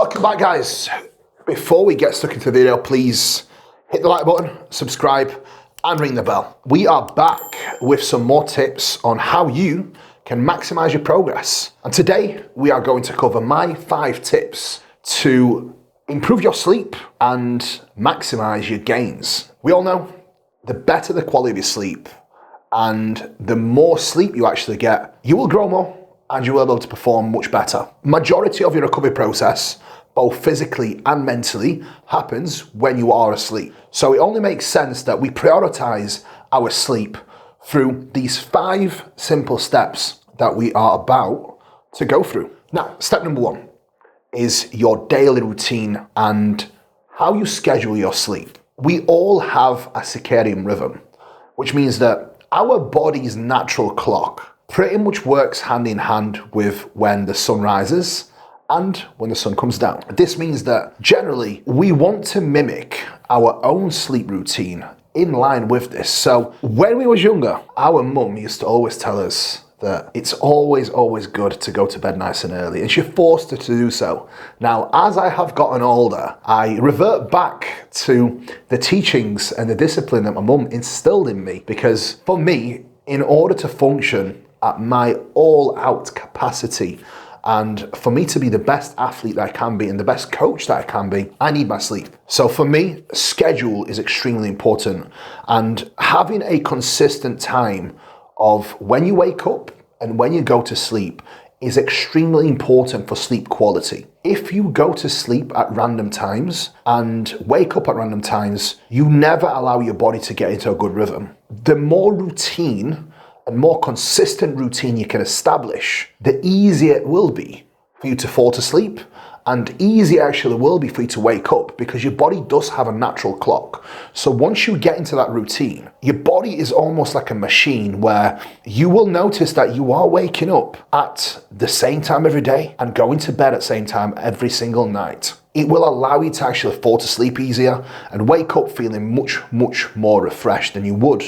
Welcome back, guys. Before we get stuck into the video, please hit the like button, subscribe, and ring the bell. We are back with some more tips on how you can maximize your progress. And today we are going to cover my 5 tips to improve your sleep and maximize your gains. We all know the better the quality of your sleep and the more sleep you actually get, you will grow more and you will be able to perform much better. Majority of your recovery process, both physically and mentally, happens when you are asleep. So it only makes sense that we prioritize our sleep through these 5 simple steps that we are about to go through. Now, step number 1 is your daily routine and how you schedule your sleep. We all have a circadian rhythm, which means that our body's natural clock pretty much works hand in hand with when the sun rises and when the sun comes down. This means that generally we want to mimic our own sleep routine in line with this. So when we was younger, our mum used to always tell us that it's always good to go to bed nice and early, and she forced her to do so. Now, as I have gotten older, I revert back to the teachings and the discipline that my mum instilled in me, because for me, in order to function at my all-out capacity, and for me to be the best athlete that I can be and the best coach that I can be, I need my sleep. So for me, schedule is extremely important, and having a consistent time of when you wake up and when you go to sleep is extremely important for sleep quality. If you go to sleep at random times and wake up at random times, you never allow your body to get into a good rhythm. The more routine and more consistent routine you can establish, the easier it will be for you to fall to sleep, and easier actually will be for you to wake up, because your body does have a natural clock. So once you get into that routine, your body is almost like a machine where you will notice that you are waking up at the same time every day and going to bed at the same time every single night. It will allow you to actually fall to sleep easier and wake up feeling much more refreshed than you would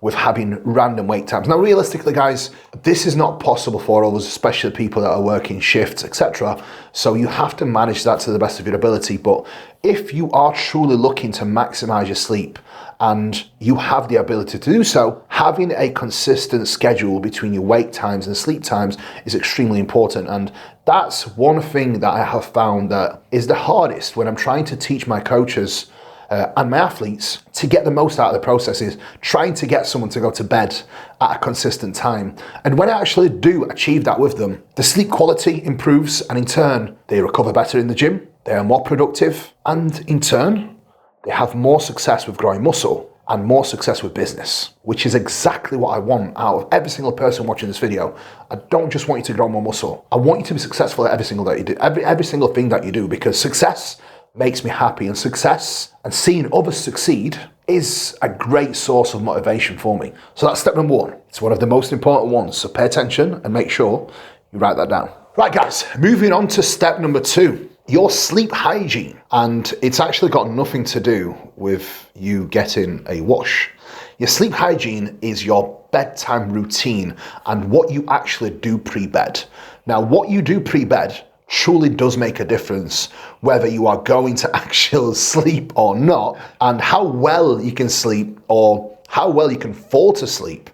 with having random wake times. Now, realistically, guys, this is not possible for others, especially people that are working shifts, etc. So you have to manage that to the best of your ability. But if you are truly looking to maximize your sleep and you have the ability to do so, having a consistent schedule between your wake times and sleep times is extremely important. And that's one thing that I have found that is the hardest when I'm trying to teach my coaches and my athletes to get the most out of the process, is trying to get someone to go to bed at a consistent time. And when I actually do achieve that with them, the sleep quality improves, and in turn, they recover better in the gym, they are more productive, and in turn, they have more success with growing muscle and more success with business, which is exactly what I want out of every single person watching this video. I don't just want you to grow more muscle. I want you to be successful at every single that you do, every single thing that you do, because success makes me happy, and success and seeing others succeed is a great source of motivation for me. So that's step number 1. It's one of the most important ones. So pay attention and make sure you write that down. Right, guys, moving on to step number 2, your sleep hygiene. And it's actually got nothing to do with you getting a wash. Your sleep hygiene is your bedtime routine and what you actually do pre-bed. Now, what you do pre-bed truly does make a difference whether you are going to actually sleep or not, and how well you can sleep or how well you can fall to sleep.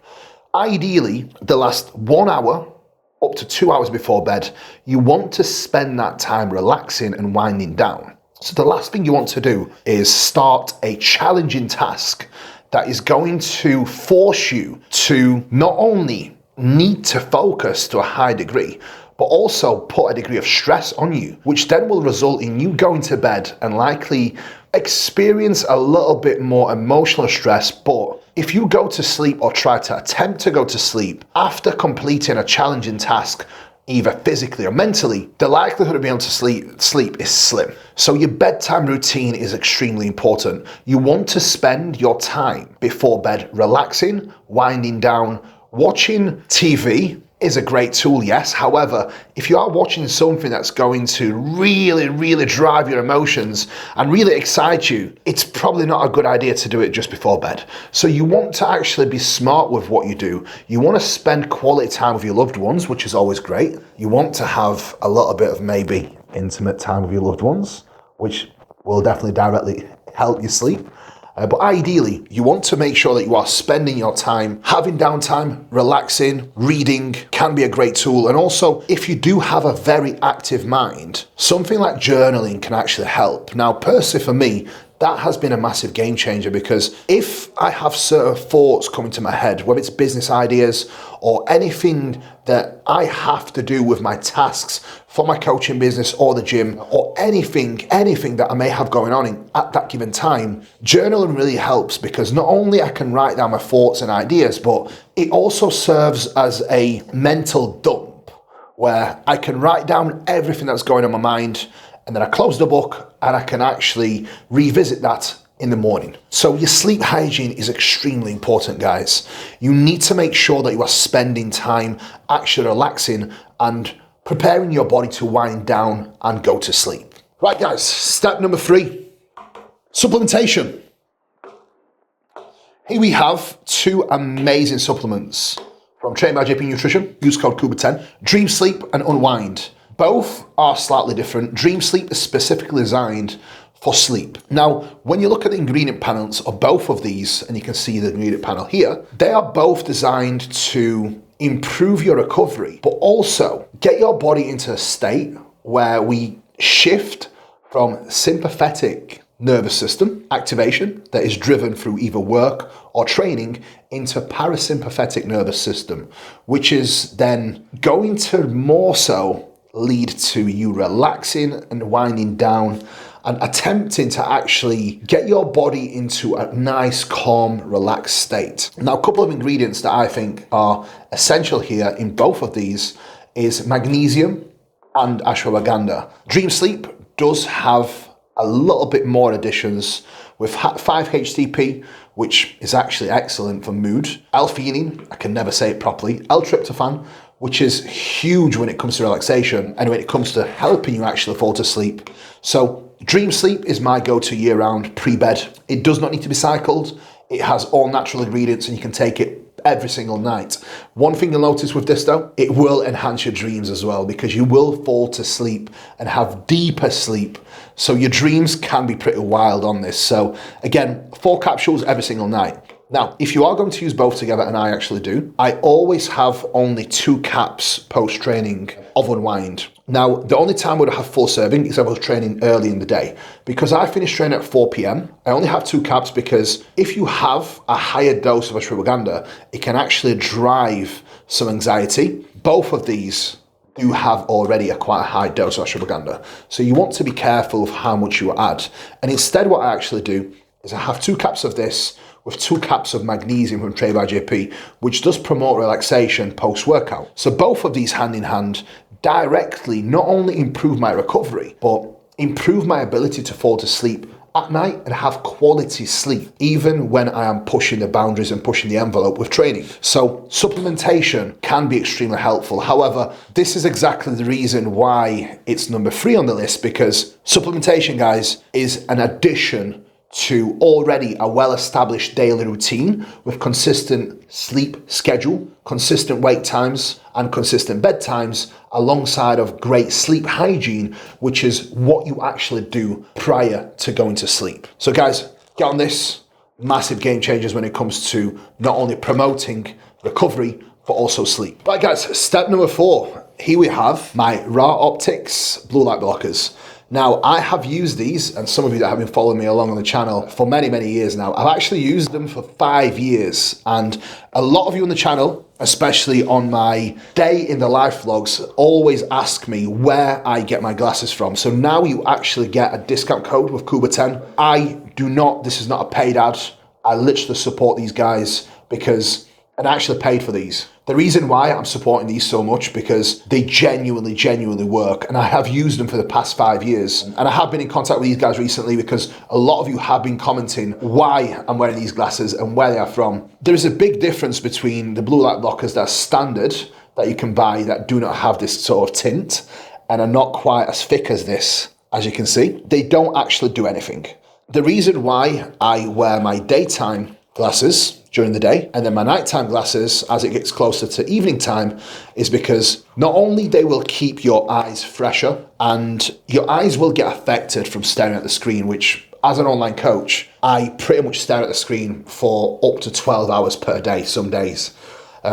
Ideally, the last 1 hour up to 2 hours before bed, you want to spend that time relaxing and winding down. So the last thing you want to do is start a challenging task that is going to force you to not only need to focus to a high degree, but also put a degree of stress on you, which then will result in you going to bed and likely experience a little bit more emotional stress. But if you go to sleep or try to attempt to go to sleep after completing a challenging task, either physically or mentally, the likelihood of being able to sleep is slim. So your bedtime routine is extremely important. You want to spend your time before bed relaxing, winding down. Watching TV is a great tool, yes. However, if you are watching something that's going to really drive your emotions and really excite you, it's probably not a good idea to do it just before bed. So you want to actually be smart with what you do. You want to spend quality time with your loved ones, which is always great. You want to have a little bit of maybe intimate time with your loved ones, which will definitely directly help you sleep. But ideally, you want to make sure that you are spending your time having downtime, relaxing, reading can be a great tool. And also, if you do have a very active mind, something like journaling can actually help. Now, personally for me, that has been a massive game changer, because if I have certain thoughts coming to my head, whether it's business ideas or anything that I have to do with my tasks for my coaching business or the gym or anything that I may have going on at that given time, journaling really helps, because not only I can write down my thoughts and ideas, but it also serves as a mental dump where I can write down everything that's going on in my mind, and then I close the book and I can actually revisit that in the morning. So your sleep hygiene is extremely important, guys. You need to make sure that you are spending time actually relaxing and preparing your body to wind down and go to sleep. Right, guys, step number 3, supplementation. Here we have 2 amazing supplements from Trained by JP Nutrition. Use code Kuba10, Dream Sleep and Unwind. Both are slightly different. Dream Sleep is specifically designed for sleep. Now, when you look at the ingredient panels of both of these, and you can see the ingredient panel here, they are both designed to improve your recovery, but also get your body into a state where we shift from sympathetic nervous system activation that is driven through either work or training into parasympathetic nervous system, which is then going to more so lead to you relaxing and winding down and attempting to actually get your body into a nice, calm, relaxed state. Now, a couple of ingredients that I think are essential here in both of these is magnesium and ashwagandha. Dream Sleep does have a little bit more additions with 5-HTP, which is actually excellent for mood. L-theanine, I can never say it properly. L-tryptophan, which is huge when it comes to relaxation and when it comes to helping you actually fall to sleep. So Dream Sleep is my go-to year-round pre-bed. It does not need to be cycled. It has all natural ingredients and you can take it every single night. One thing you'll notice with this though, it will enhance your dreams as well, because you will fall to sleep and have deeper sleep. So your dreams can be pretty wild on this. So again, 4 capsules every single night. Now, if you are going to use both together, and I actually do, I always have only 2 caps post-training of Unwind. Now, the only time I would have full serving is if I was training early in the day. Because I finish training at 4 p.m, I only have 2 caps, because if you have a higher dose of ashwagandha, it can actually drive some anxiety. Both of these do have already quite a high dose of ashwagandha. So you want to be careful of how much you add. And instead what I actually do is I have 2 caps of this with 2 caps of magnesium from Trained by JP, which does promote relaxation post-workout. So both of these hand in hand directly not only improve my recovery, but improve my ability to fall to sleep at night and have quality sleep, even when I am pushing the boundaries and pushing the envelope with training. So supplementation can be extremely helpful. However, this is exactly the reason why it's number 3 on the list, because supplementation, guys, is an addition to already a well-established daily routine with consistent sleep schedule, consistent wake times, and consistent bedtimes, alongside of great sleep hygiene, which is what you actually do prior to going to sleep. So guys, get on this. Massive game changers when it comes to not only promoting recovery, but also sleep. Right guys, step number 4. Here we have my Raw Optics blue light blockers. Now, I have used these, and some of you that have been following me along on the channel for many, many years now, I've actually used them for 5 years. And a lot of you on the channel, especially on my day in the life vlogs, always ask me where I get my glasses from. So now you actually get a discount code with Kuba10. This is not a paid ad. I literally support these guys because, and I actually paid for these. The reason why I'm supporting these so much, because they genuinely work, and I have used them for the past 5 years. And I have been in contact with these guys recently because a lot of you have been commenting why I'm wearing these glasses and where they are from. There is a big difference between the blue light blockers that are standard, that you can buy, that do not have this sort of tint and are not quite as thick as this. As you can see, they don't actually do anything. The reason why I wear my daytime glasses during the day. And then my nighttime glasses, as it gets closer to evening time, is because not only they will keep your eyes fresher, and your eyes will get affected from staring at the screen, which as an online coach, I pretty much stare at the screen for up to 12 hours per day, some days.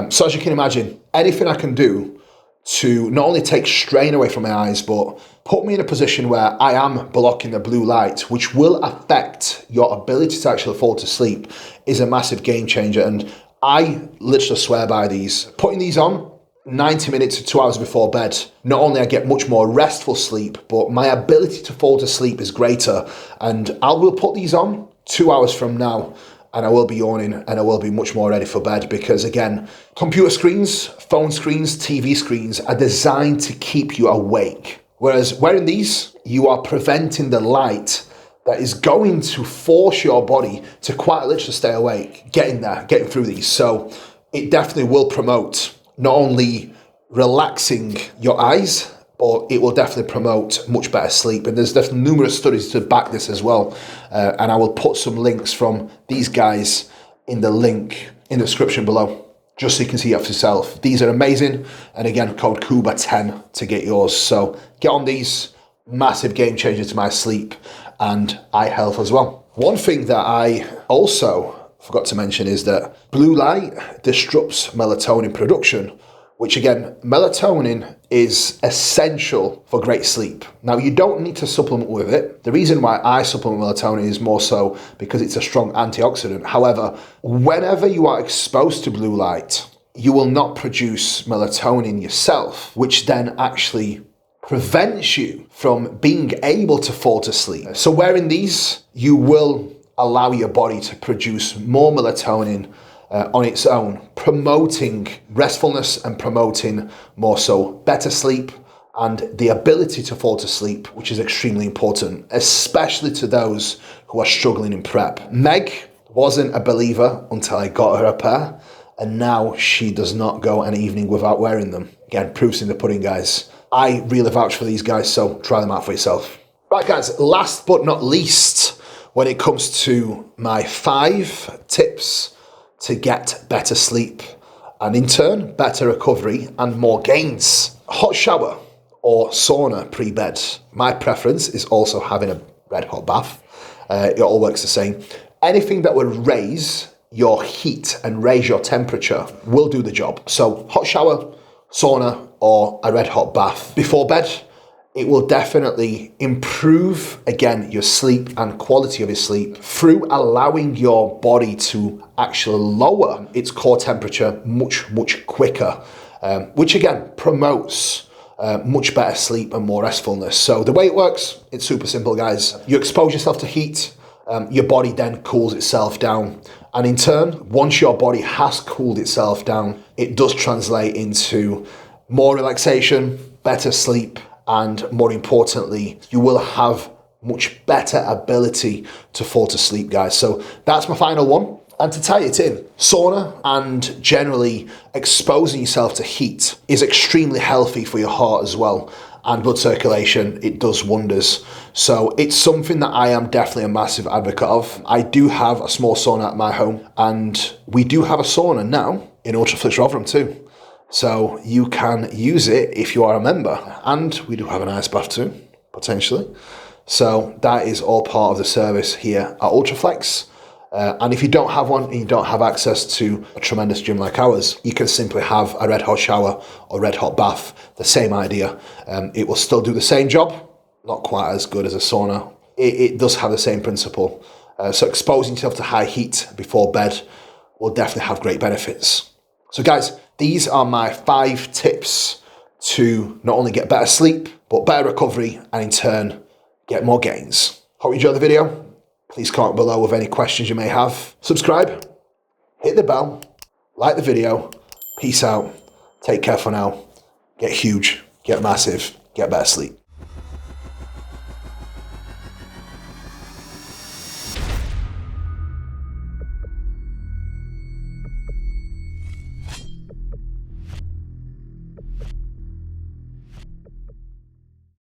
So as you can imagine, anything I can do to not only take strain away from my eyes, but put me in a position where I am blocking the blue light, which will affect your ability to actually fall to sleep, is a massive game changer. And I literally swear by these. Putting these on 90 minutes to 2 hours before bed, not only I get much more restful sleep, but my ability to fall to sleep is greater. And I will put these on 2 hours from now, and I will be yawning and I will be much more ready for bed, because again, computer screens, phone screens, TV screens are designed to keep you awake. Whereas wearing these, you are preventing the light that is going to force your body to quite literally stay awake, getting through these. So it definitely will promote not only relaxing your eyes, but it will definitely promote much better sleep. And there's numerous studies to back this as well. And I will put some links from these guys in the link in the description below, just so you can see it for yourself. These are amazing. And again, code Kuba10 to get yours. So get on these, massive game changer to my sleep and eye health as well. One thing that I also forgot to mention is that blue light disrupts melatonin production, which again, melatonin is essential for great sleep. Now, you don't need to supplement with it. The reason why I supplement melatonin is more so because it's a strong antioxidant. However, whenever you are exposed to blue light, you will not produce melatonin yourself, which then actually prevents you from being able to fall to sleep. So wearing these, you will allow your body to produce more melatonin on its own, promoting restfulness and promoting more so better sleep and the ability to fall to sleep, which is extremely important, especially to those who are struggling in prep. Meg wasn't a believer until I got her a pair, and now she does not go an evening without wearing them. Again, proof's in the pudding, guys. I really vouch for these guys, so try them out for yourself. Right, guys, last but not least, when it comes to my 5 tips to get better sleep and in turn better recovery and more gains. Hot shower or sauna pre-bed. My preference is also having a red hot bath. It all works the same. Anything that would raise your heat and raise your temperature will do the job. So hot shower, sauna, or a red hot bath before bed. It will definitely improve, again, your sleep and quality of your sleep through allowing your body to actually lower its core temperature much, much quicker, which again promotes much better sleep and more restfulness. So the way it works, it's super simple, guys. You expose yourself to heat, your body then cools itself down. And in turn, once your body has cooled itself down, it does translate into more relaxation, better sleep, and more importantly, you will have much better ability to fall to sleep, guys. So that's my final one. And to tie it in, sauna and generally exposing yourself to heat is extremely healthy for your heart as well. And blood circulation, it does wonders. So it's something that I am definitely a massive advocate of. I do have a small sauna at my home, and we do have a sauna now in UltraFlex Rotherham too. So you can use it if you are a member. And we do have an ice bath too, potentially. So that is all part of the service here at UltraFlex. And if you don't have one and you don't have access to a tremendous gym like ours, you can simply have a red hot shower or red hot bath. The same idea. It will still do the same job. Not quite as good as a sauna. It does have the same principle. So exposing yourself to high heat before bed will definitely have great benefits. So guys, these are my 5 tips to not only get better sleep, but better recovery, and in turn, get more gains. Hope you enjoyed the video. Please comment below with any questions you may have. Subscribe, hit the bell, like the video. Peace out. Take care for now. Get huge, get massive, get better sleep.